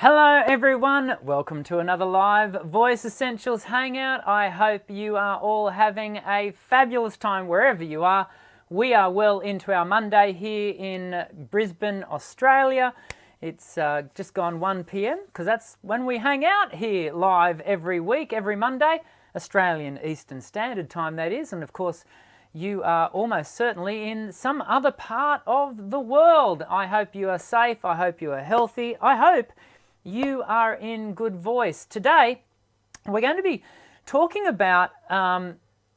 Hello everyone, welcome to another live Voice Essentials Hangout. I hope you are all having a fabulous time wherever you are. We are well into our Monday here in Brisbane, Australia. It's just gone 1 p.m. because that's when we hang out here live every week, every Monday, Australian Eastern Standard Time that is. And of course, you are almost certainly in some other part of the world. I hope you are safe. I hope you are healthy. I hope you are in good voice. Today, we're going to be talking about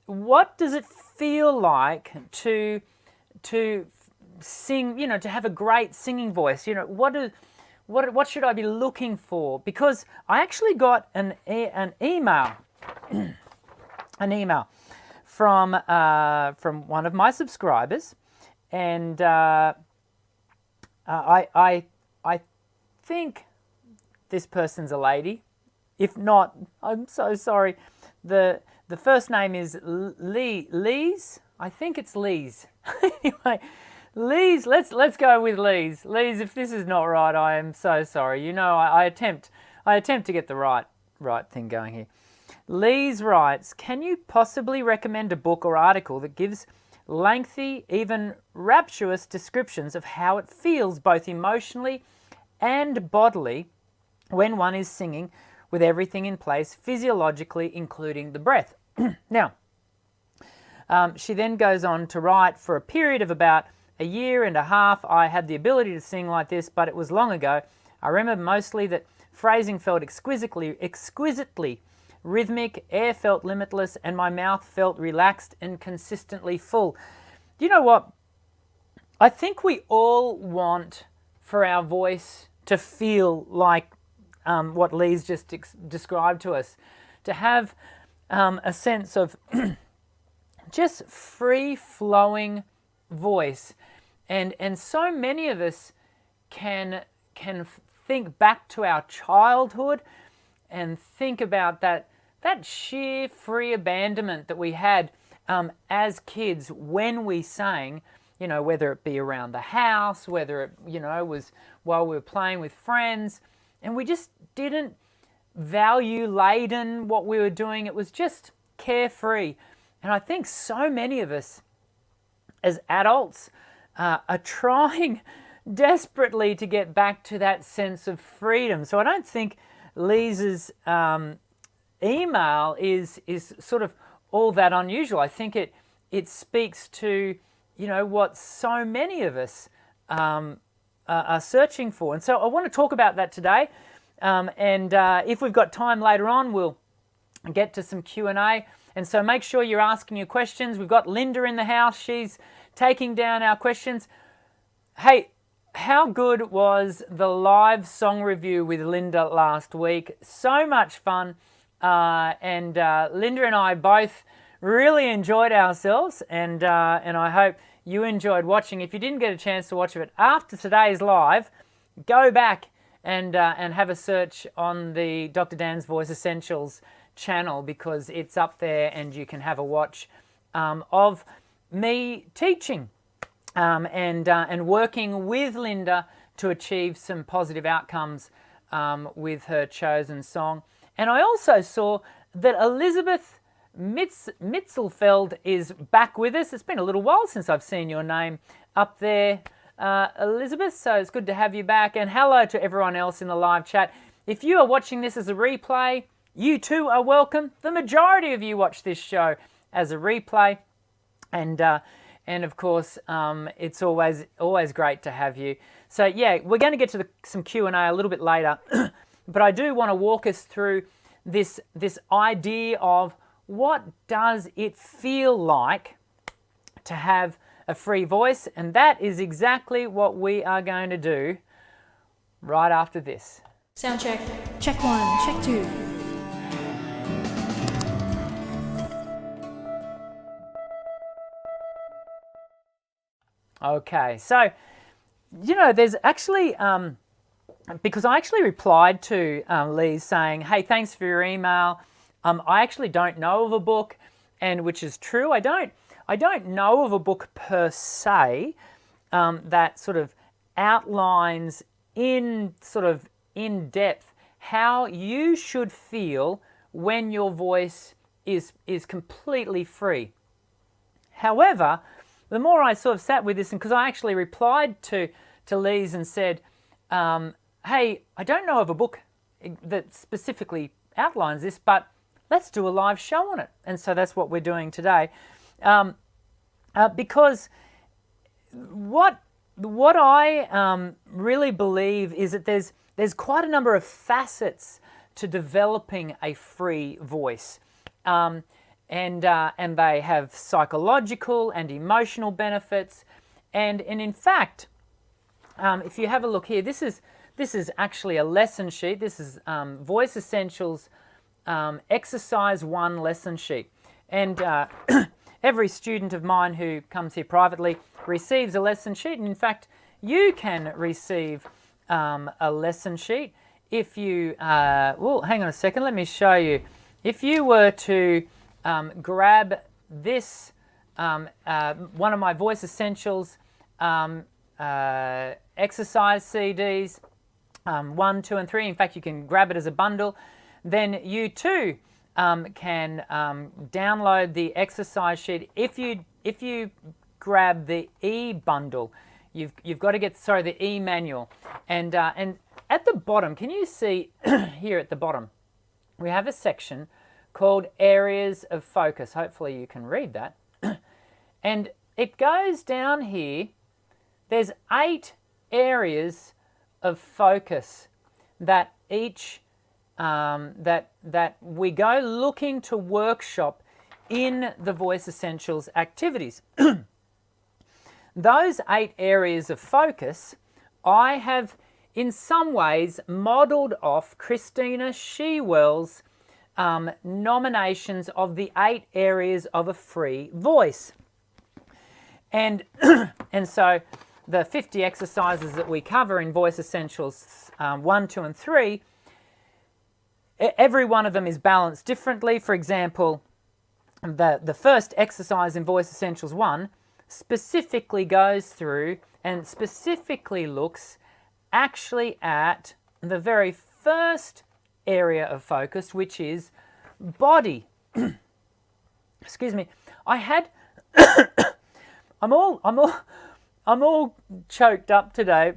what does it feel like to sing, to have a great singing voice. What should I be looking for? Because I actually got an email, from one of my subscribers, and I think this person's a lady. If not, I'm so sorry. The first name is Lise. I think it's Lise. Anyway, Lise, let's go with Lise. Lise, if this is not right, I am so sorry. I attempt to get the right thing going here. Lise writes, can you possibly recommend a book or article that gives lengthy, even rapturous descriptions of how it feels both emotionally and bodily when one is singing with everything in place physiologically, including the breath? Now, she then goes on to write, for a period of about a year and a half, I had the ability to sing like this, but it was long ago. I remember mostly that phrasing felt exquisitely rhythmic, air felt limitless, and my mouth felt relaxed and consistently full. You know what? I think we all want for our voice to feel like what Lee's just described to us, to have a sense of just free-flowing voice. And so many of us can think back to our childhood and think about that sheer free abandonment that we had as kids when we sang, whether it be around the house, whether it, was while we were playing with friends, and we just didn't value laden what we were doing. It was just carefree. And I think so many of us as adults are trying desperately to get back to that sense of freedom. So I don't think Lisa's email is sort of all that unusual. I think it speaks to, what so many of us are searching for. And so I want to talk about that today. And if we've got time later on, we'll get to some Q&A. And so make sure you're asking your questions. We've got Linda in the house. She's taking down our questions. Hey, how good was the live song review with Linda last week? So much fun. And Linda and I both really enjoyed ourselves, and I hope you enjoyed watching. If you didn't get a chance to watch it after today's live, go back and have a search on the Dr. Dan's Voice Essentials channel, because it's up there and you can have a watch of me teaching and working with Linda to achieve some positive outcomes with her chosen song. And I also saw that Elizabeth Mitzelfeld is back with us. It's been a little while since I've seen your name up there, Elizabeth, so it's good to have you back. And hello to everyone else in the live chat. If you are watching this as a replay, you too are welcome. The majority of you watch this show as a replay, and of course, it's always great to have you. So yeah, we're going to get to some Q&A a little bit later, but I do want to walk us through this idea of what does it feel like to have a free voice, and that is exactly what we are going to do right after this. Sound check. Check 1, check 2. Okay, so, there's actually, because I actually replied to Lee saying, hey, thanks for your email. I actually don't know of a book, and which is true. I don't know of a book per se that sort of outlines in sort of in depth how you should feel when your voice is completely free. However, the more I sort of sat with this, and because I actually replied to Lise and said, hey, I don't know of a book that specifically outlines this, but let's do a live show on it. And so that's what we're doing today. Because what I really believe is that there's quite a number of facets to developing a free voice. And they have psychological and emotional benefits. And in fact, if you have a look here, this is actually a lesson sheet. This is Voice Essentials Exercise 1 lesson sheet. And every student of mine who comes here privately receives a lesson sheet. And in fact, you can receive a lesson sheet if you, well, hang on a second, let me show you. If you were to grab this, one of my Voice Essentials exercise CDs, 1, 2, and 3. In fact, you can grab it as a bundle. Then you too can download the exercise sheet. If you grab the e-bundle, you've got to get the e-manual, and at the bottom, can you see here at the bottom, we have a section called Areas of Focus. Hopefully you can read that. And it goes down here. There's 8 areas of focus that each that we go looking to workshop in the Voice Essentials activities. Those 8 areas of focus, I have in some ways modelled off Christina Shewell's nominations of the 8 areas of a free voice. And, and so the 50 exercises that we cover in Voice Essentials 1, 2, and 3, every one of them is balanced differently. For example, the first exercise in Voice Essentials 1 specifically goes through and specifically looks actually at the very first area of focus, which is body. Excuse me. I had I'm all choked up today.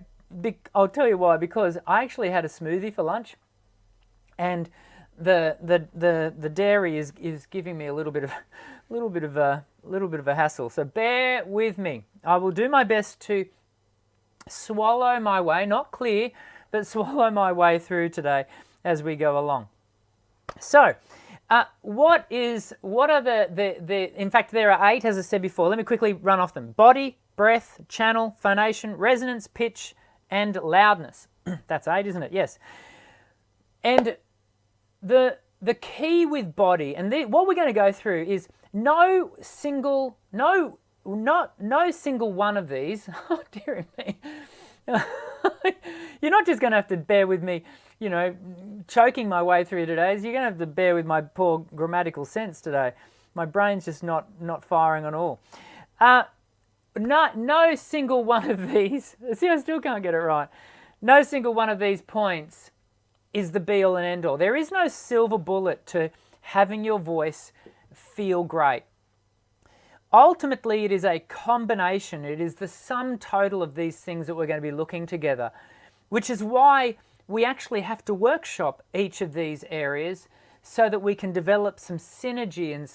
I'll tell you why. Because I actually had a smoothie for lunch, and the dairy is giving me a little bit of a hassle. So bear with me. I will do my best to swallow my way, not clear, but swallow my way through today as we go along. So, what are the in fact, there are 8, as I said before. Let me quickly run off them. Body, breath, channel, phonation, resonance, pitch, and loudness. That's 8, isn't it? Yes. And the key with body, and what we're going to go through is no single one of these. Oh dear me. You're not just going to have to bear with me, choking my way through today. You're going to have to bear with my poor grammatical sense today. My brain's just not firing on all. No single one of these. See, I still can't get it right. No single one of these points is the be-all and end-all. There is no silver bullet to having your voice feel great. Ultimately, it is a combination. It is the sum total of these things that we're going to be looking together, which is why we actually have to workshop each of these areas so that we can develop some synergy and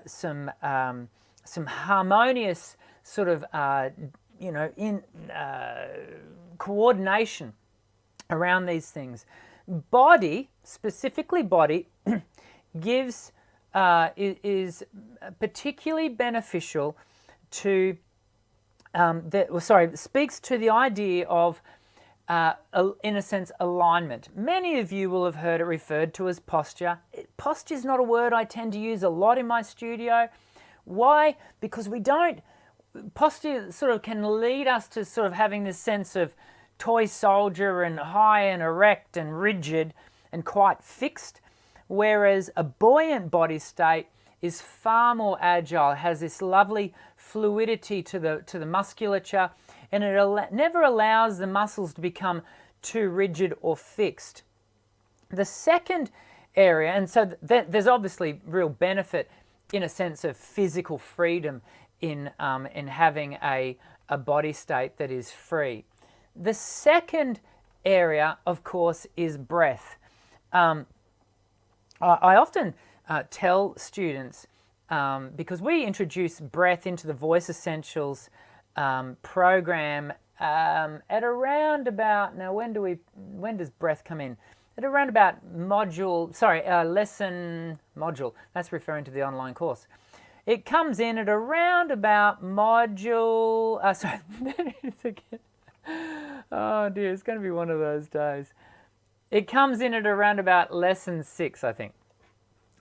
some harmonious sort of coordination around these things. Body, specifically body, gives is particularly beneficial to speaks to the idea of in a sense alignment. Many of you will have heard it referred to as posture. Posture is not a word I tend to use a lot in my studio. Why? Because posture sort of can lead us to sort of having this sense of toy soldier and high and erect and rigid and quite fixed, whereas a buoyant body state is far more agile, has this lovely fluidity to the musculature. and it never allows the muscles to become too rigid or fixed. The second area, and so there's obviously real benefit in a sense of physical freedom in having a body state that is free. The second area, of course, is breath. I often tell students, because we introduce breath into the Voice Essentials program at around about, now when does breath come in? At around about lesson module, that's referring to the online course. It comes in at around about module, there it is again. Oh dear, it's going to be one of those days. It comes in at around about lesson 6, I think.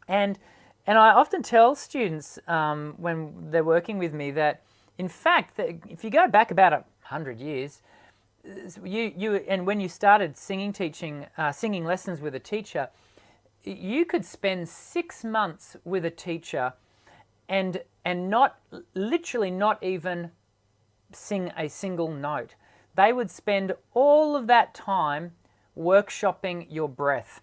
And I often tell students when they're working with me that, in fact, that if you go back about 100 years, and when you started singing lessons with a teacher, you could spend 6 months with a teacher and literally not even sing a single note. They would spend all of that time workshopping your breath.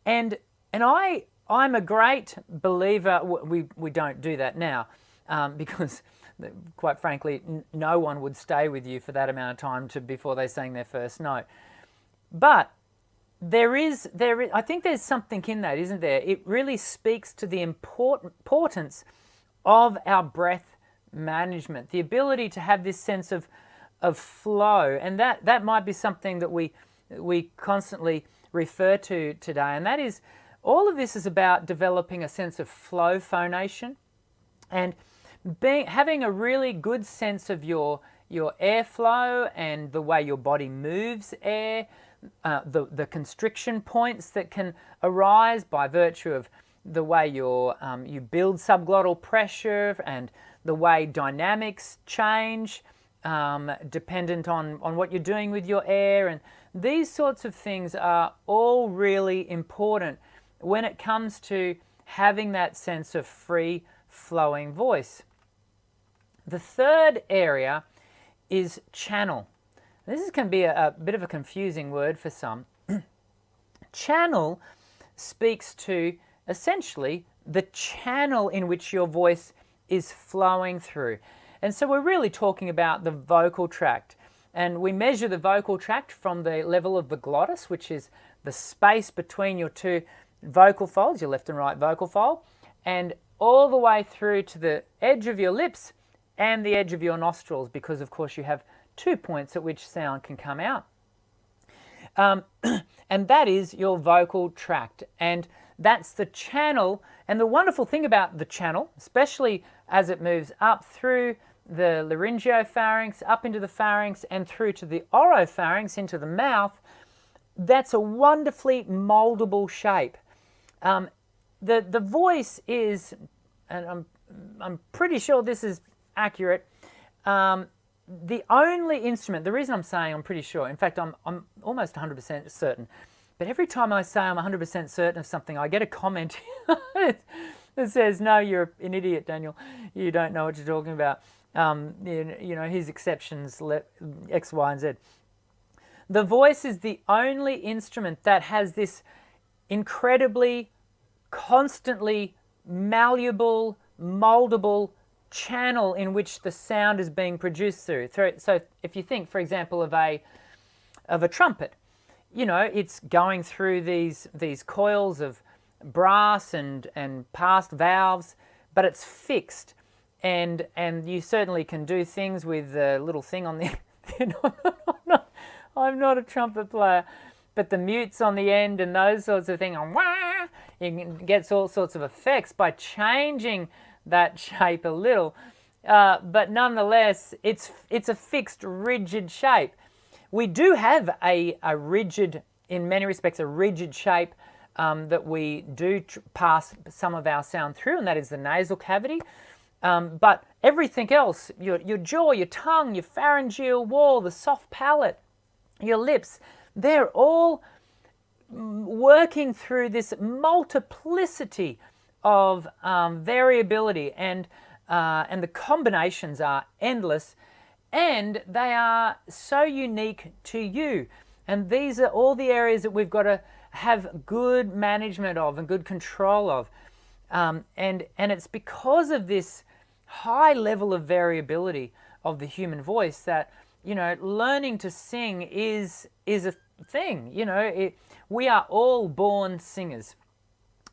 And I'm a great believer. We don't do that now because, quite frankly, no one would stay with you for that amount of time before they sang their first note. But there is. I think there's something in that, isn't there? It really speaks to the importance of our breath management, the ability to have this sense of flow, and that might be something that we constantly refer to today, and that is, all of this is about developing a sense of flow phonation and having a really good sense of your airflow and the way your body moves air, the constriction points that can arise by virtue of the way you build subglottal pressure and the way dynamics change dependent on what you're doing with your air. And these sorts of things are all really important when it comes to having that sense of free flowing voice. The third area is channel. This can be a bit of a confusing word for some. Channel speaks to essentially the channel in which your voice is flowing through. And so we're really talking about the vocal tract. And we measure the vocal tract from the level of the glottis, which is the space between your two vocal folds, your left and right vocal fold, and all the way through to the edge of your lips and the edge of your nostrils, because of course you have 2 points at which sound can come out. And that is your vocal tract, and that's the channel. And the wonderful thing about the channel, especially as it moves up through the laryngopharynx, up into the pharynx, and through to the oropharynx, into the mouth, that's a wonderfully moldable shape. The voice is, and I'm pretty sure this is accurate, the only instrument, the reason I'm saying I'm pretty sure, in fact I'm almost 100% certain, but every time I say I'm 100% certain of something, I get a comment that says, no, you're an idiot, Daniel, you don't know what you're talking about. You know, his exceptions, X, Y, and Z. The voice is the only instrument that has this incredibly, constantly malleable, moldable channel in which the sound is being produced through. So if you think, for example, of a trumpet, you know, it's going through these coils of brass and past valves, but it's fixed. And you certainly can do things with the little thing on the I'm not a trumpet player, but the mutes on the end and those sorts of things, you can get all sorts of effects by changing that shape a little. But nonetheless, it's a fixed, rigid shape. We do have a rigid, in many respects, a rigid shape that we do pass some of our sound through, and that is the nasal cavity. But everything else, your jaw, your tongue, your pharyngeal wall, the soft palate, your lips, they're all working through this multiplicity of variability, and the combinations are endless. and they are so unique to you. And these are all the areas that we've got to have good management of and good control of. And it's because of this high level of variability of the human voice that, learning to sing is a thing. We are all born singers.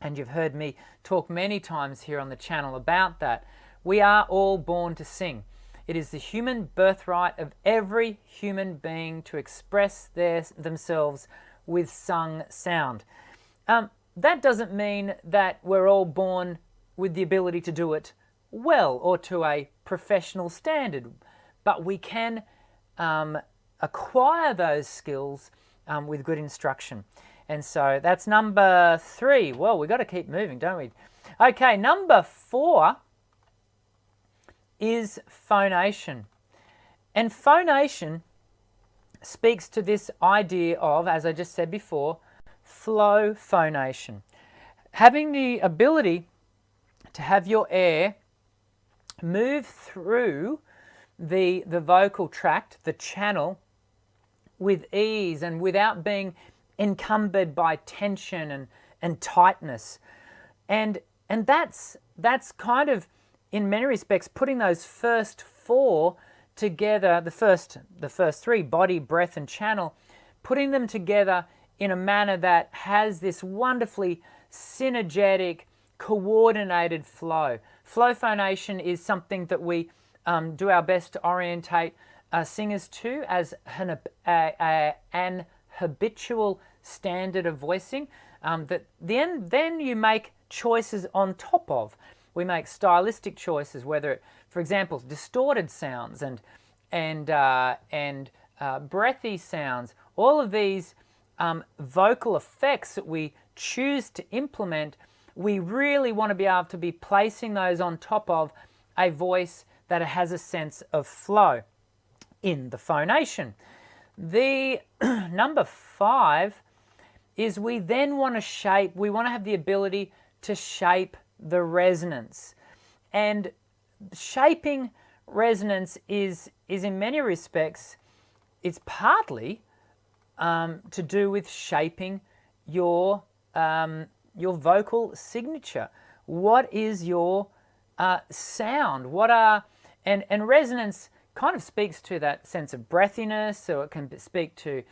And you've heard me talk many times here on the channel about that. We are all born to sing. It is the human birthright of every human being to express themselves with sung sound. That doesn't mean that we're all born with the ability to do it well or to a professional standard, but we can acquire those skills with good instruction. And so that's number 3. Well, we've got to keep moving, don't we? Okay, number 4 is phonation. And phonation speaks to this idea of, as I just said before, flow phonation. Having the ability to have your air move through the vocal tract, the channel, with ease and without being encumbered by tension and tightness. And that's kind of, in many respects, putting those first 4 together, the first 3, body, breath, and channel, putting them together in a manner that has this wonderfully synergetic, coordinated flow. Flow phonation is something that we do our best to orientate singers to as an habitual standard of voicing that then you make choices on top of. We make stylistic choices, whether, for example, distorted sounds and breathy sounds. All of these vocal effects that we choose to implement, we really want to be able to be placing those on top of a voice that has a sense of flow in the phonation. The number 5 is we then want to have the ability to shape the resonance. And shaping resonance is in many respects, it's partly to do with shaping your vocal signature. What is your sound? And resonance kind of speaks to that sense of breathiness, so it can speak to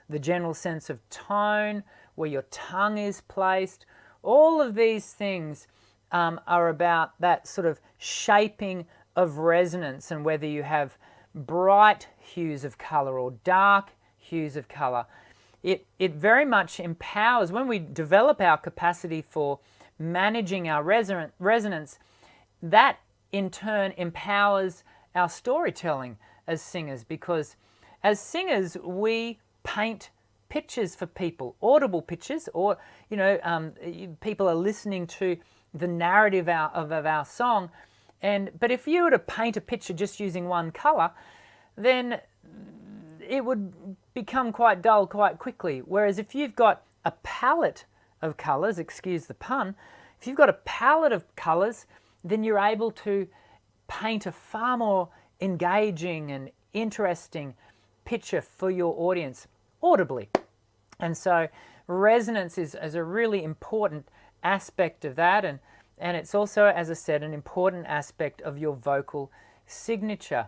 the general sense of tone, where your tongue is placed. All of these things are about that sort of shaping of resonance, and whether you have bright hues of color or dark hues of color. It very much empowers, when we develop our capacity for managing our resonance, that in turn empowers our storytelling as singers, because as singers we paint pictures for people, audible pictures, or people are listening to the narrative of our song, but if you were to paint a picture just using one color, then it would become quite dull quite quickly. Whereas if you've got a palette of colors, excuse the pun, if you've got a palette of colors, then you're able to paint a far more engaging and interesting picture for your audience audibly. And so resonance is a really important aspect of that, and it's also, as I said, an important aspect of your vocal signature.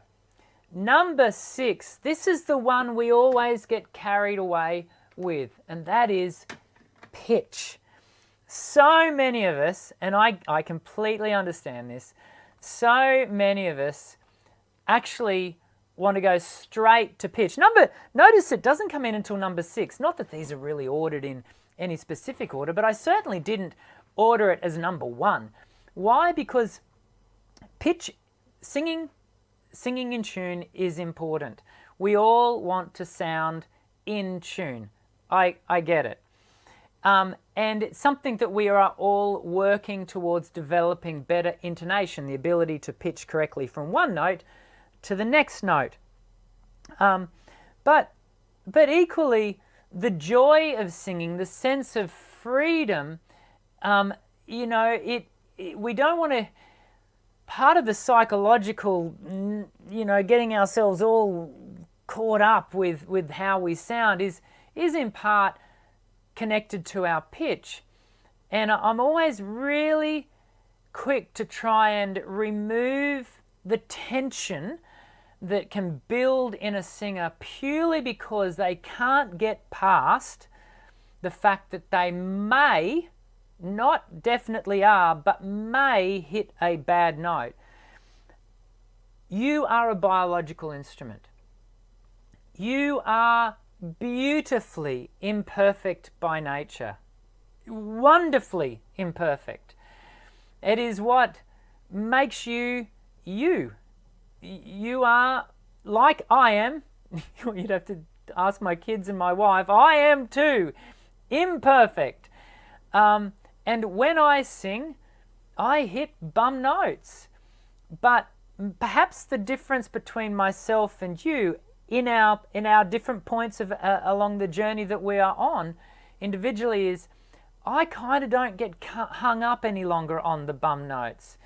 Number 6, this is the one we always get carried away with, and that is pitch. So many of us, and I completely understand this, so many of us actually want to go straight to pitch. Notice it doesn't come in until number 6. Not that these are really ordered in any specific order, but I certainly didn't order it as number 1. Why? Because pitch, singing in tune is important. We all want to sound in tune. I get it. And it's something that we are all working towards developing better intonation, the ability to pitch correctly from one note to the next note. But equally, the joy of singing, the sense of freedom, we don't want to, part of the psychological, getting ourselves all caught up with how we sound is in part connected to our pitch. And I'm always really quick to try and remove the tension that can build in a singer purely because they can't get past the fact that they may, not definitely are, but may hit a bad note. You are a biological instrument. You are beautifully imperfect by nature, wonderfully imperfect. It is what makes you you. You are, like I am, you'd have to ask my kids and my wife, I am too, imperfect. And when I sing, I hit bum notes. But perhaps the difference between myself and you in our different points of along the journey that we are on individually is I kind of don't get hung up any longer on the bum notes.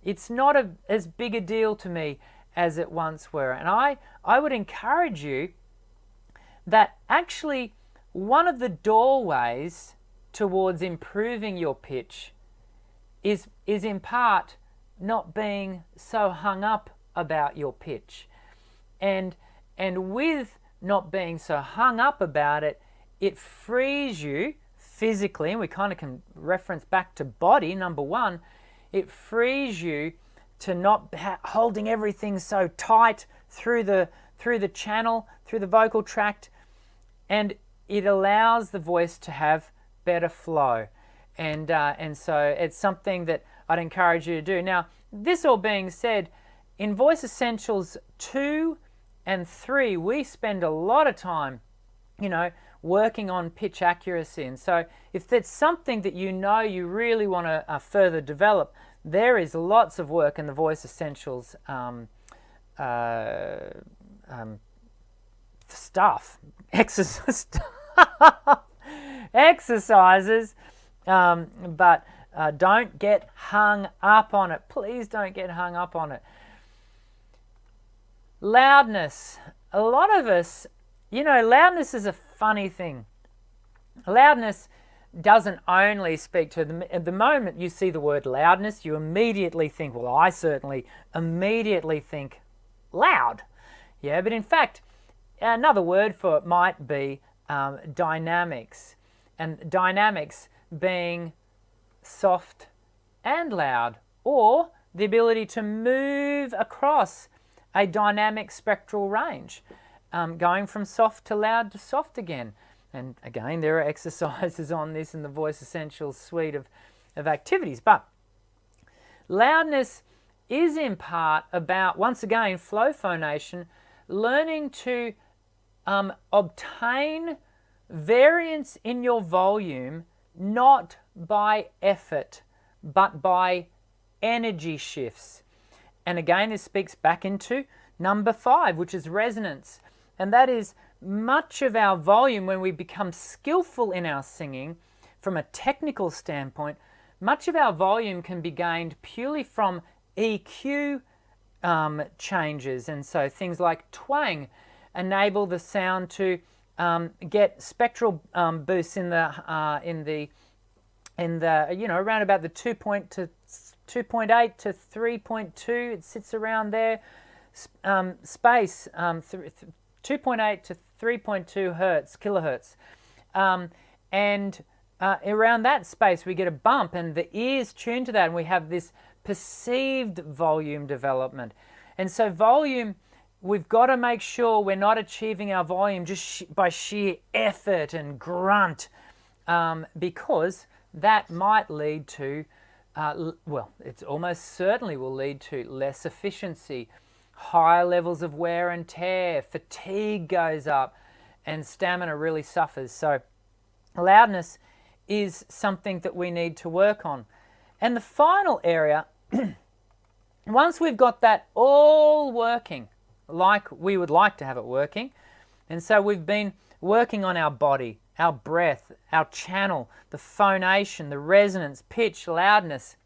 It's not as big a deal to me as it once were. And I would encourage you that actually one of the doorways towards improving your pitch is in part not being so hung up about your pitch. And with not being so hung up about it, it frees you physically, and we kind of can reference back to body, number one, it frees you to not holding everything so tight through the channel, through the vocal tract, and it allows the voice to have better flow. And so it's something that I'd encourage you to do. Now, this all being said, in Voice Essentials 2 and 3, we spend a lot of time, working on pitch accuracy. And so if that's something that you really want to further develop, there is lots of work in the Voice Essentials exercises, but don't get hung up on it. Please don't get hung up on it. Loudness. A lot of us, loudness is a funny thing. Loudness doesn't only speak to them. At the moment you see the word loudness, you immediately think, well, I certainly immediately think loud. Yeah, but in fact, another word for it might be dynamics. And dynamics being soft and loud, or the ability to move across a dynamic spectral range, going from soft to loud to soft again. And again, there are exercises on this in the Voice Essentials suite of activities. But loudness is in part about, once again, flow phonation, learning to obtain variance in your volume, not by effort, but by energy shifts. And again, this speaks back into number 5, which is resonance. And that is much of our volume, when we become skillful in our singing, from a technical standpoint, much of our volume can be gained purely from EQ changes. And so things like twang enable the sound to get spectral boosts in the around about the 2.8 to 3.2. It sits around there. Space 2.8 to 3.2 kilohertz, and around that space we get a bump, and the ears tune to that, and we have this perceived volume development. And so volume, we've got to make sure we're not achieving our volume just by sheer effort and grunt, because that might lead to, it almost certainly will lead to less efficiency, higher levels of wear and tear, fatigue goes up, and stamina really suffers. So loudness is something that we need to work on. And the final area, once we've got that all working like we would like to have it working, and so we've been working on our body, our breath, our channel, the phonation, the resonance, pitch, loudness,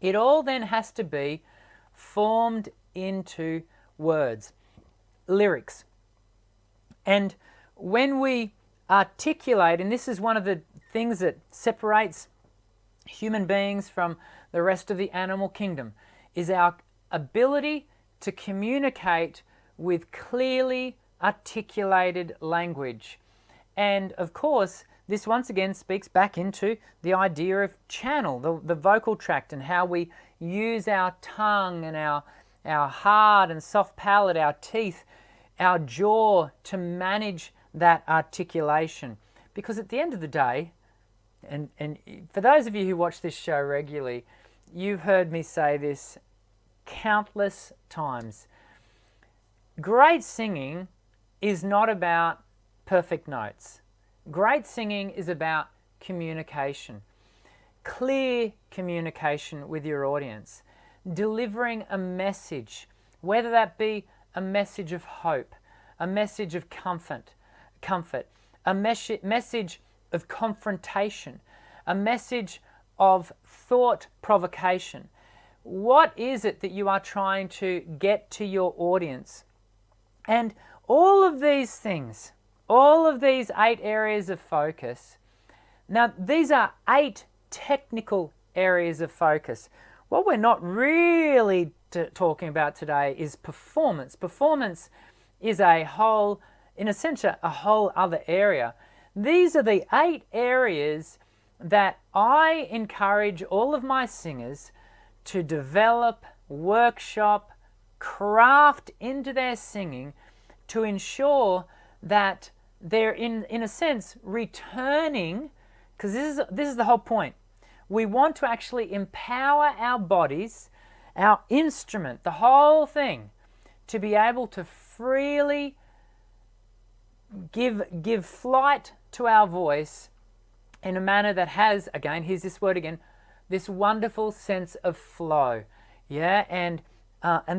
It all then has to be formed into words, lyrics. And when we articulate, and this is one of the things that separates human beings from the rest of the animal kingdom, is our ability to communicate with clearly articulated language. And of course, this once again speaks back into the idea of channel, the vocal tract, and how we use our tongue and our hard and soft palate, our teeth, our jaw to manage that articulation. Because at the end of the day, and for those of you who watch this show regularly, you've heard me say this countless times. Great singing is not about perfect notes. Great singing is about communication, clear communication with your audience, delivering a message, whether that be a message of hope, a message of comfort, a message of confrontation, a message of thought provocation. What is it that you are trying to get to your audience? And all of these things, all of these 8 areas of focus, now these are 8 technical areas of focus. What we're not really talking about today is performance. Performance is a whole, in a sense, a whole other area. These are the 8 areas that I encourage all of my singers to develop, workshop, craft into their singing to ensure that they're in a sense returning, because this is the whole point. We want to actually empower our bodies, our instrument, the whole thing, to be able to freely give flight to our voice in a manner that has, again, here's this word again, this wonderful sense of flow. Yeah, and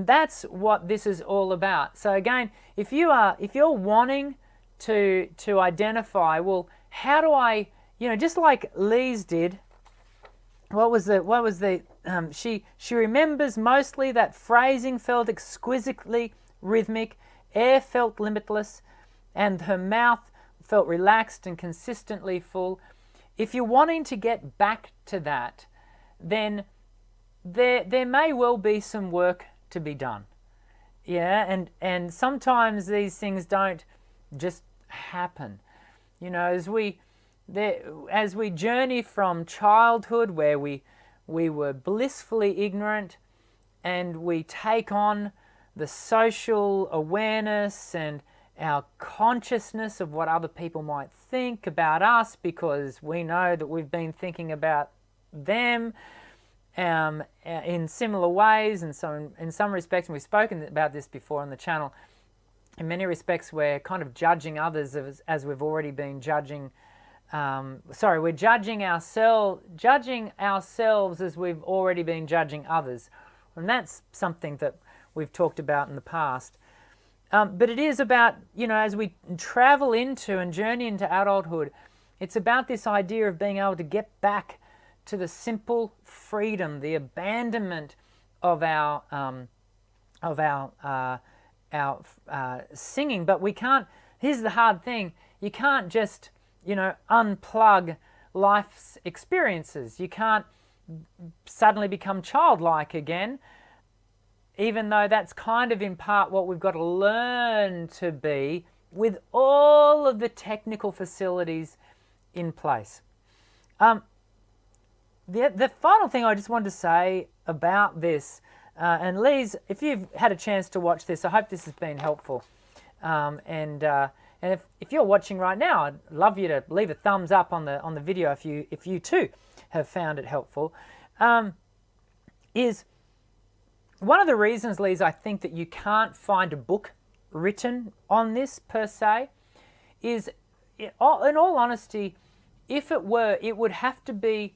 that's what this is all about. So again, if you're wanting to identify, well, how do I, just like Lee's did, she remembers mostly that phrasing felt exquisitely rhythmic, air felt limitless, and her mouth felt relaxed and consistently full. If you're wanting to get back to that, then there may well be some work to be done. Yeah, and sometimes these things don't just happen. As we journey from childhood, where we were blissfully ignorant, and we take on the social awareness and our consciousness of what other people might think about us, because we know that we've been thinking about them in similar ways, and so in some respects, and we've spoken about this before on the channel, in many respects we're kind of judging others as we've already been judging. We're judging ourselves as we've already been judging others, and that's something that we've talked about in the past. But it is about, as we travel into and journey into adulthood, it's about this idea of being able to get back to the simple freedom, the abandonment of our singing. But we can't. Here's the hard thing: you can't just unplug life's experiences. You can't suddenly become childlike again, even though that's kind of in part what we've got to learn to be, with all of the technical facilities in place. The final thing I just wanted to say about this, and Lise, if you've had a chance to watch this, I hope this has been helpful. And if you're watching right now, I'd love you to leave a thumbs up on the video if you too have found it helpful. Is one of the reasons, Lise, I think that you can't find a book written on this per se is, in all honesty, if it were, it would have to be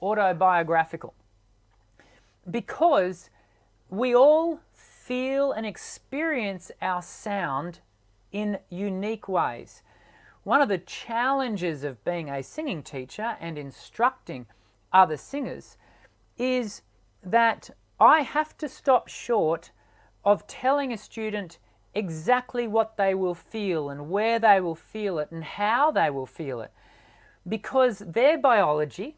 autobiographical, because we all feel and experience our sound in unique ways. one of the challenges of being a singing teacher and instructing other singers is that I have to stop short of telling a student exactly what they will feel and where they will feel it and how they will feel it, because their biology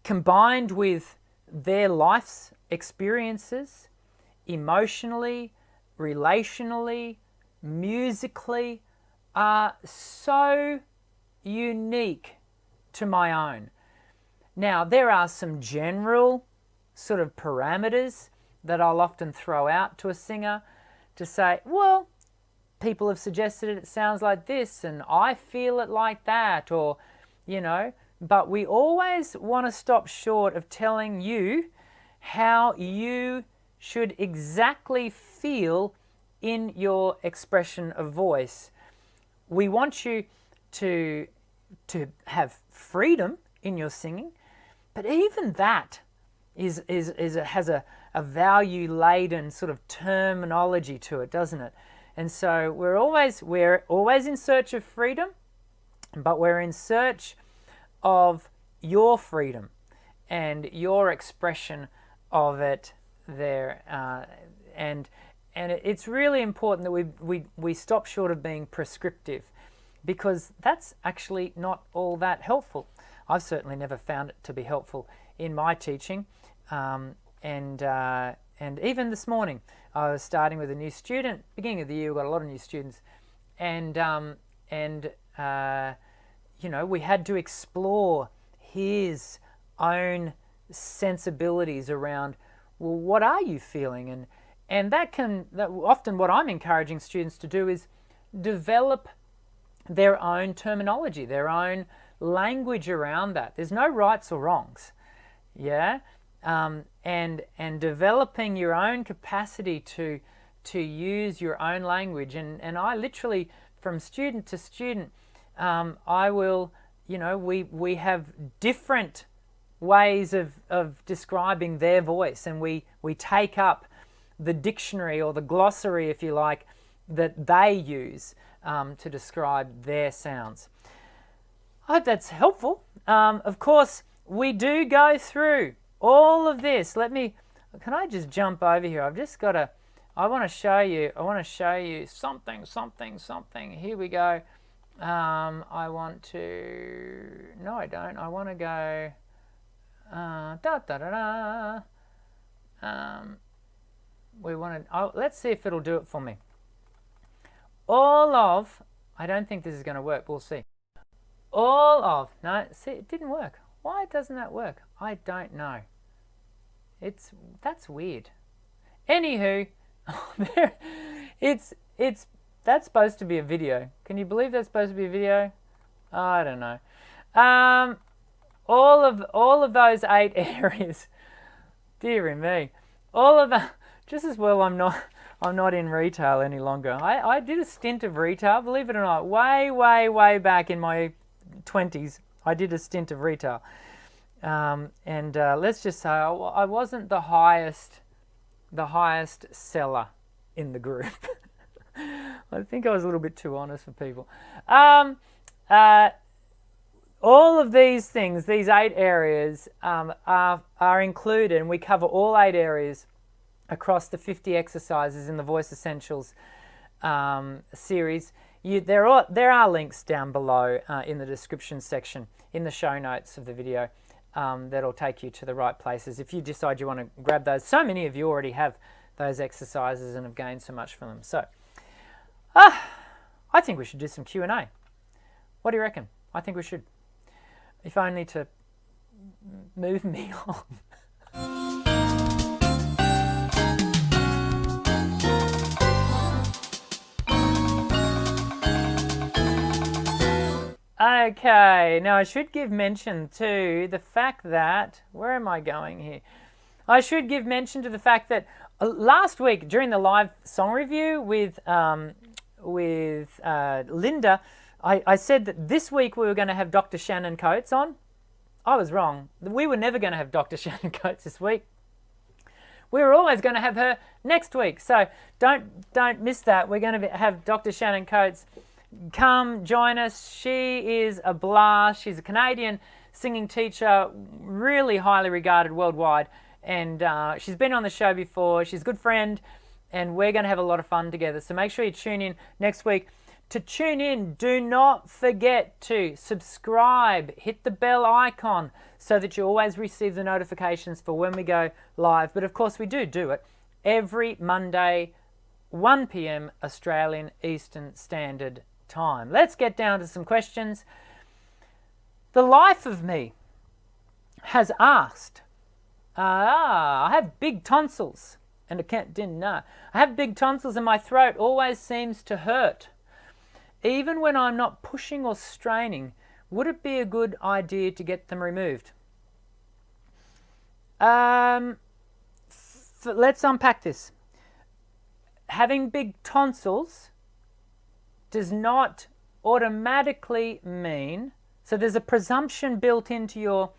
combined with their life's experiences, emotionally, relationally, musically, are so unique to my own. Now, there are some general sort of parameters that I'll often throw out to a singer to say, well, people have suggested it sounds like this and I feel it like that, or, you know, but we always want to stop short of telling you how you should exactly feel in your expression of voice. We want you to have freedom in your singing, but even that has a value-laden sort of terminology to it, doesn't it? And so we're always in search of freedom, but we're in search of your freedom and your expression of it there. And it's really important that we stop short of being prescriptive, because that's actually not all that helpful. I've certainly never found it to be helpful in my teaching. And even this morning, I was starting with a new student. Beginning of the year, we've got a lot of new students, and you know, we had to explore his own sensibilities around, well, what are you feeling? And that often what I'm encouraging students to do is develop their own terminology, their own language around that. There's no rights or wrongs, yeah. And developing your own capacity to use your own language. And I literally, from student to student, I will, you know, we have different ways of describing their voice, and we take up the dictionary or the glossary, if you like, that they use to describe their sounds. I hope that's helpful. Of course, we do go through all of this. Can I just jump over here? I want to show you something. Here we go. I want to, no I don't. I want to go, let's see if it'll do it for me. I don't think this is going to work. We'll see. No, see, it didn't work. Why doesn't that work? I don't know. That's weird. Anywho, that's supposed to be a video. Can you believe that's supposed to be a video? I don't know. All of those 8 areas. Dear me. All of the, just as well I'm not in retail any longer. I did a stint of retail, believe it or not, way back in my 20s. I did a stint of retail. Let's just say I wasn't the highest seller in the group. I think I was a little bit too honest for people. All of these things, these 8 areas, are included, and we cover all 8 areas across the 50 exercises in the Voice Essentials series. There are links down below in the description section, in the show notes of the video, that'll take you to the right places if you decide you want to grab those. So many of you already have those exercises and have gained so much from them. So, I think we should do some Q&A. What do you reckon? I think we should. If only to move me on. Okay, now I should give mention to the fact that, where am I going here? I should give mention to the fact that last week during the live song review with Linda, I said that this week we were going to have Dr. Shannon Coates on. I was wrong. We were never going to have Dr. Shannon Coates this week. We were always going to have her next week. So don't miss that. We're going to have Dr. Shannon Coates come join us. She is a blast. She's a Canadian singing teacher, really highly regarded worldwide, and she's been on the show before. She's a good friend, and we're going to have a lot of fun together. So make sure you tune in next week. To tune in, do not forget to subscribe, hit the bell icon so that you always receive the notifications for when we go live. But of course, we do it every Monday, 1 p.m. Australian Eastern Standard Time. Let's get down to some questions. The Life of Me has asked, I have big tonsils, and didn't know. I have big tonsils and my throat always seems to hurt. Even when I'm not pushing or straining, would it be a good idea to get them removed? Let's unpack this. Having big tonsils does not automatically mean, so there's a presumption built into your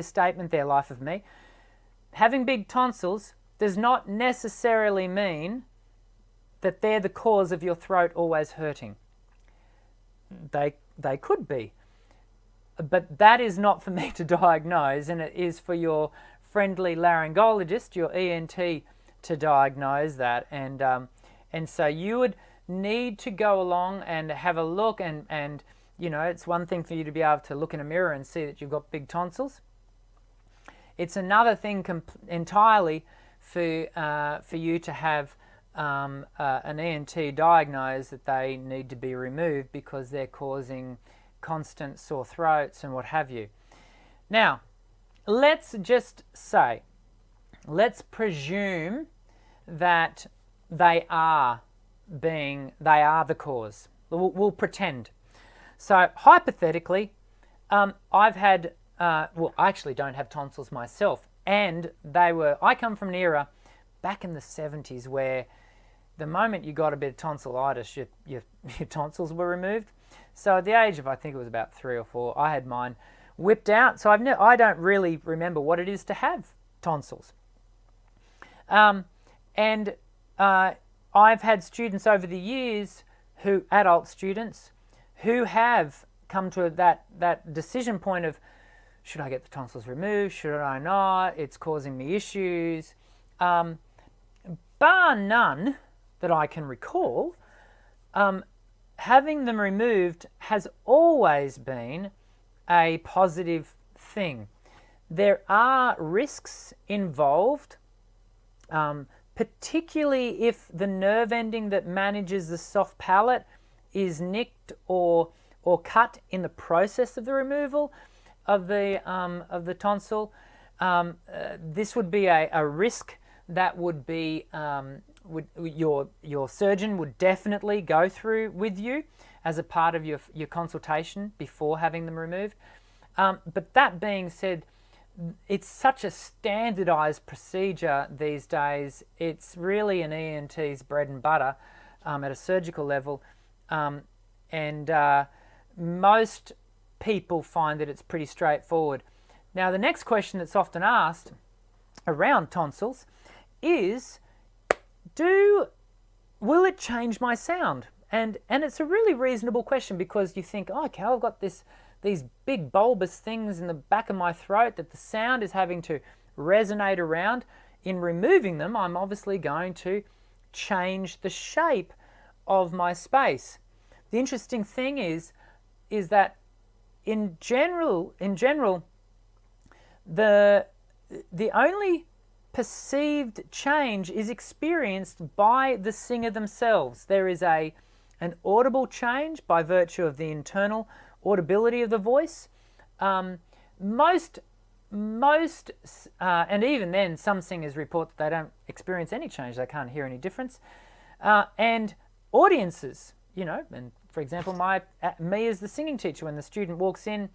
statement there, Life of Me. Having big tonsils does not necessarily mean that they're the cause of your throat always hurting. They could be, but that is not for me to diagnose, and it is for your friendly laryngologist, your ENT, to diagnose that. And so you would need to go along and have a look, and you know, it's one thing for you to be able to look in a mirror and see that you've got big tonsils. It's another thing entirely for you to have an ENT diagnose that they need to be removed because they're causing constant sore throats and what have you. Now, let's just say, let's presume that they are the cause. We'll pretend. So hypothetically, I've had, I actually don't have tonsils myself, and I come from an era back in the 70s where the moment you got a bit of tonsillitis, your tonsils were removed. So at the age of, I think it was about 3 or 4, I had mine whipped out. So I don't really remember what it is to have tonsils. And I've had students over the years, adult students, who have come to that decision point of, should I get the tonsils removed? Should I not? It's causing me issues. Bar none that I can recall, having them removed has always been a positive thing. There are risks involved, particularly if the nerve ending that manages the soft palate is nicked or cut in the process of the removal of the tonsil. This would be a risk that would be your surgeon would definitely go through with you as a part of your consultation before having them removed. But that being said, it's such a standardized procedure these days. It's really an ENT's bread and butter at a surgical level, and most people find that it's pretty straightforward. Now, the next question that's often asked around tonsils is, will it change my sound? And it's a really reasonable question, because you think, oh, okay, I've got these big bulbous things in the back of my throat that the sound is having to resonate around. In removing them, I'm obviously going to change the shape of my space. The interesting thing is that in general, the only perceived change is experienced by the singer themselves. There is an audible change by virtue of the internal audibility of the voice. Most, and even then, some singers report that they don't experience any change. They can't hear any difference. And audiences, and for example, me as the singing teacher, when the student walks in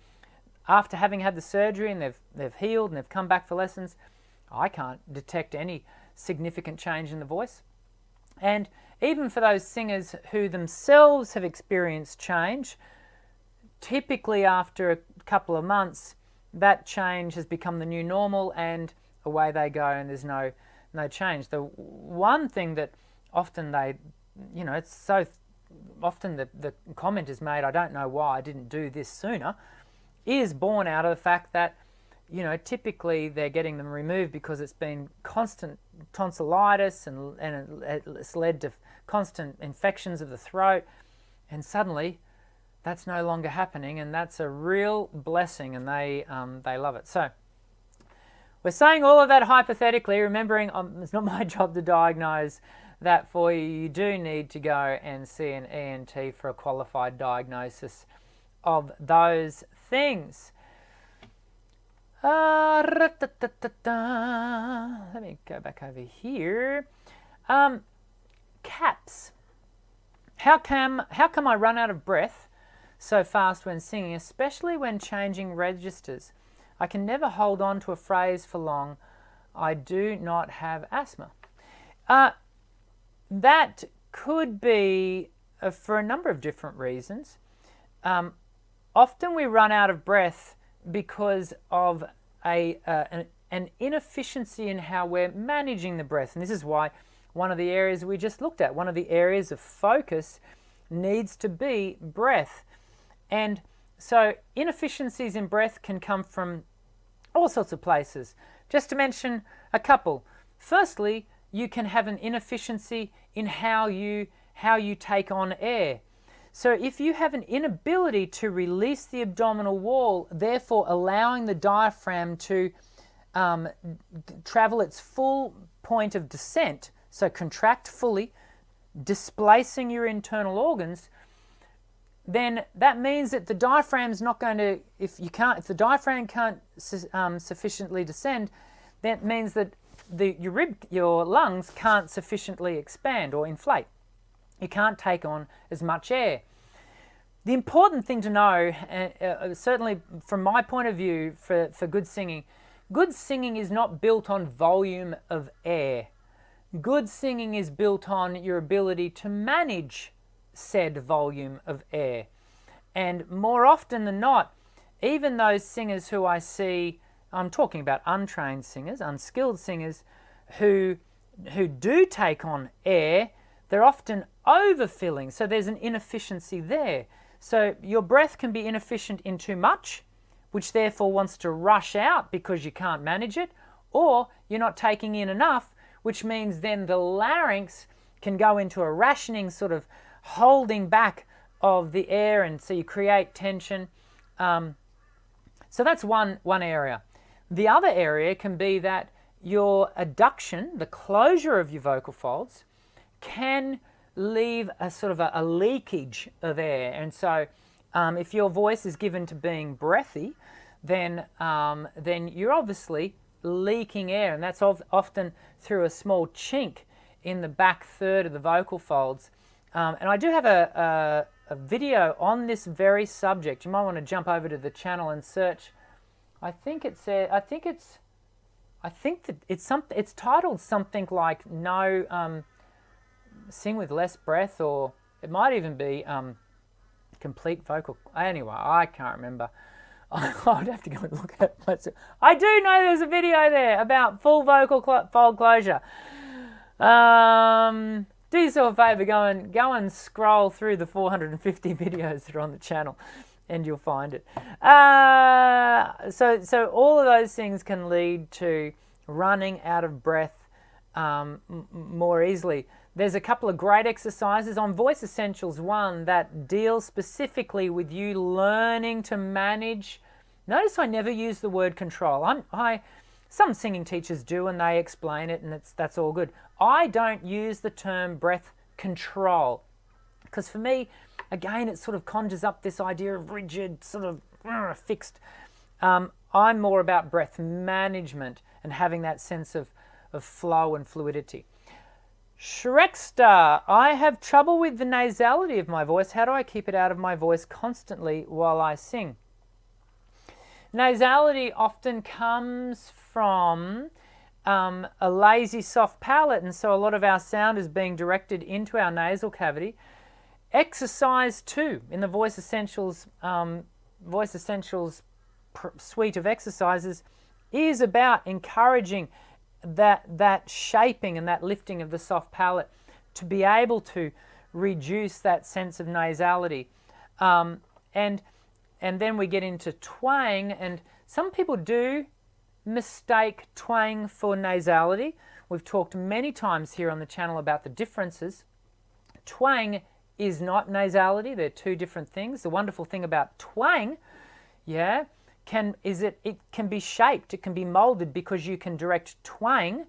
after having had the surgery and they've healed and they've come back for lessons, I can't detect any significant change in the voice. And even for those singers who themselves have experienced change, typically after a couple of months, that change has become the new normal and away they go, and there's no change. The one thing that often it's so often the comment is made, I don't know why I didn't do this sooner, is born out of the fact that, you know, typically they're getting them removed because it's been constant tonsillitis and it's led to constant infections of the throat, and suddenly that's no longer happening, and that's a real blessing, and they love it. So we're saying all of that hypothetically, remembering it's not my job to diagnose that for you. You do need to go and see an ENT for a qualified diagnosis of those things. Let me go back over here. Caps. How come I run out of breath so fast when singing, especially when changing registers? I can never hold on to a phrase for long. I do not have asthma. That could be for a number of different reasons. Often we run out of breath because of an inefficiency in how we're managing the breath. And this is why one of the areas we just looked at, one of the areas of focus needs to be breath. And so inefficiencies in breath can come from all sorts of places. Just to mention a couple. Firstly, you can have an inefficiency in how you take on air. So if you have an inability to release the abdominal wall, therefore allowing the diaphragm to travel its full point of descent, so contract fully, displacing your internal organs, then that means that the diaphragm's not going to, if the diaphragm can't sufficiently descend, that means that your lungs can't sufficiently expand or inflate. You can't take on as much air. The important thing to know, certainly from my point of view for good singing is not built on volume of air. Good singing is built on your ability to manage said volume of air. And more often than not, even those singers who I see, I'm talking about untrained singers, unskilled singers, who do take on air, they're often overfilling, so there's an inefficiency there. So your breath can be inefficient in too much, which therefore wants to rush out because you can't manage it, or you're not taking in enough, which means then the larynx can go into a rationing sort of holding back of the air, and so you create tension. So that's one area. The other area can be that your adduction, the closure of your vocal folds, can leave a sort of a leakage of air. And so if your voice is given to being breathy, then you're obviously leaking air, and that's often through a small chink in the back third of the vocal folds. And I do have a video on this very subject. You might want to jump over to the channel and search. I think it's titled something like Sing with Less Breath, or it might even be Complete Vocal. Anyway, I can't remember. I would have to go and look at it. I do know there's a video there about full vocal fold closure. Do yourself a favour, go and scroll through the 450 videos that are on the channel, and you'll find it. So all of those things can lead to running out of breath more easily. There's a couple of great exercises on Voice Essentials 1 that deal specifically with you learning to manage. Notice I never use the word control. Some singing teachers do, and they explain it, and that's all good. I don't use the term breath control, because for me, again, it sort of conjures up this idea of rigid, sort of fixed. I'm more about breath management and having that sense of flow and fluidity. Shrekster, I have trouble with the nasality of my voice. How do I keep it out of my voice constantly while I sing? Nasality often comes from a lazy, soft palate, and so a lot of our sound is being directed into our nasal cavity. Exercise 2 in the Voice Essentials suite of exercises is about encouraging that shaping and that lifting of the soft palate to be able to reduce that sense of nasality. And then we get into twang, and some people do mistake twang for nasality. We've talked many times here on the channel about the differences. Twang is not nasality. They're two different things. The wonderful thing about twang, it can be shaped, it can be molded, because you can direct twang,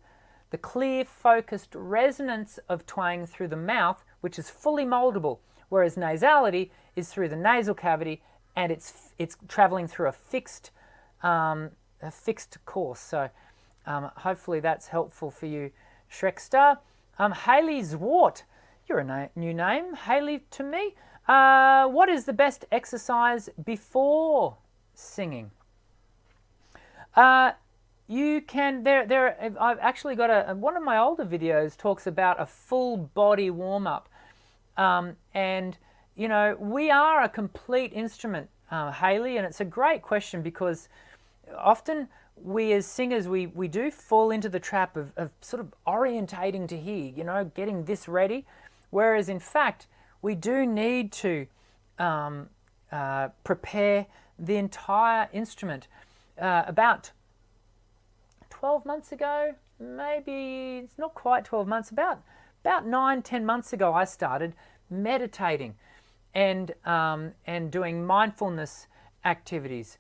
the clear focused resonance of twang, through the mouth, which is fully moldable, whereas nasality is through the nasal cavity, and it's traveling through a fixed course. So hopefully that's helpful for you, Shrekster. Haley Zwart, you're a new name, Haley, to me. What is the best exercise before singing? You can, I've actually got one of my older videos talks about a full body warm-up. And, you know, we are a complete instrument, Haley, and it's a great question, because often we as singers, we do fall into the trap of sort of orientating to here, you know, getting this ready, whereas in fact we do need to prepare the entire instrument. About 12 months ago, maybe it's not quite 12 months, about 9-10 months ago, I started meditating and doing mindfulness activities.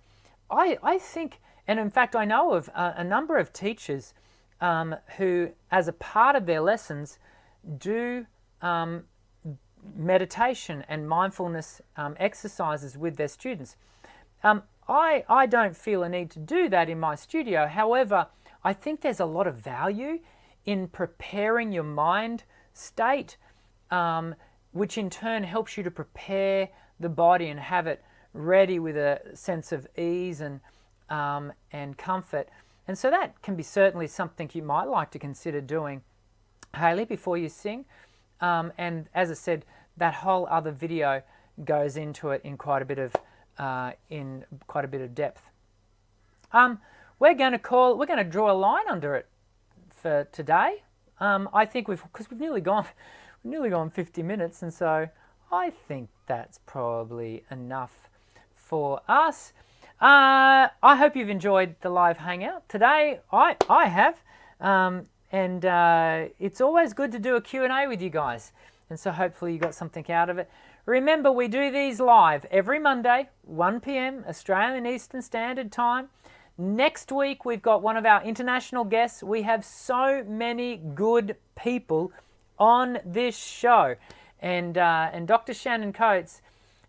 I think, and in fact I know of a number of teachers who, as a part of their lessons, do meditation and mindfulness exercises with their students. I don't feel a need to do that in my studio. However, I think there's a lot of value in preparing your mind state, which in turn helps you to prepare the body and have it ready with a sense of ease and comfort. And so that can be certainly something you might like to consider doing, Haley, before you sing. And as I said, that whole other video goes into it in quite a bit of depth. We're going to draw a line under it for today. I think because we've nearly gone 50 minutes, and so I think that's probably enough for us. I hope you've enjoyed the live hangout today. I have, and it's always good to do a Q&A with you guys, and so hopefully you got something out of it. Remember, we do these live every Monday, 1 p.m. Australian Eastern Standard Time. Next week, we've got one of our international guests. We have so many good people on this show, and Dr. Shannon Coates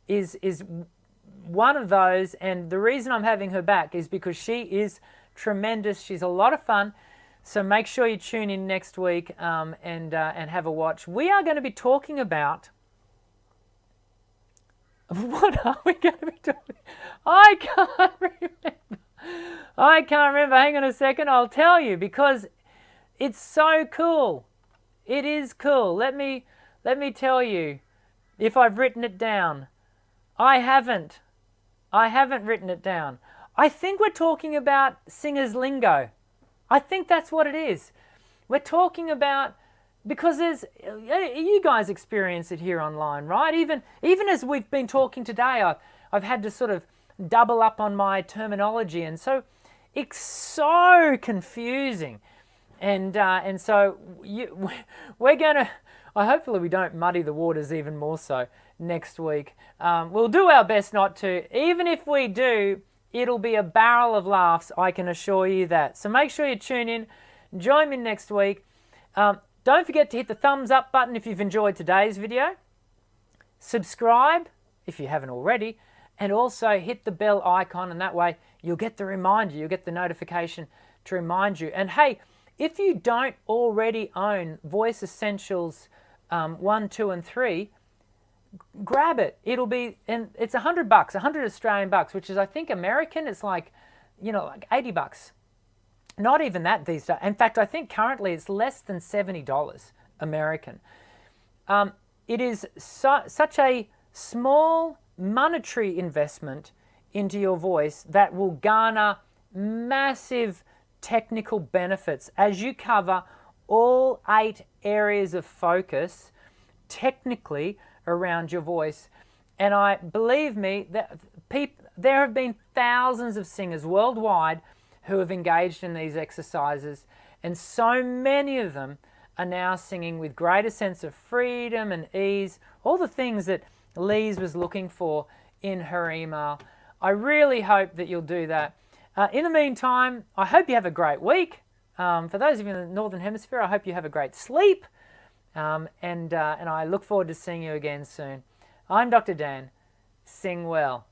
is one of those, and the reason I'm having her back is because she is tremendous. She's a lot of fun, so make sure you tune in next week and have a watch. We are going to be talking about... What are we going to be talking? I can't remember. Hang on a second. I'll tell you, because it's so cool. It is cool. Let me tell you if I've written it down. I haven't written it down. I think we're talking about singer's lingo. I think that's what it is. We're talking about, because you guys experience it here online, right? Even as we've been talking today, I've had to sort of double up on my terminology, and so it's so confusing. And so we're gonna. Hopefully we don't muddy the waters even more so next week. We'll do our best not to. Even if we do, it'll be a barrel of laughs, I can assure you that. So make sure you tune in. Join me next week. Don't forget to hit the thumbs up button if you've enjoyed today's video. Subscribe if you haven't already. And also hit the bell icon, and that way you'll get the reminder, you'll get the notification to remind you. And hey, if you don't already own Voice Essentials 1, 2, and 3, grab it. It'll be, and it's $100, 100 Australian bucks, which is, I think, American. It's like, like $80. Not even that these days. In fact, I think currently it's less than $70 American. It is such a small monetary investment into your voice that will garner massive technical benefits as you cover all 8 areas of focus technically around your voice. And I believe me that there have been thousands of singers worldwide who have engaged in these exercises, and so many of them are now singing with greater sense of freedom and ease, all the things that Lise was looking for in her email. I really hope that you'll do that. In the meantime, I hope you have a great week. For those of you in the Northern Hemisphere, I hope you have a great sleep, and I look forward to seeing you again soon. I'm Dr. Dan. Sing well.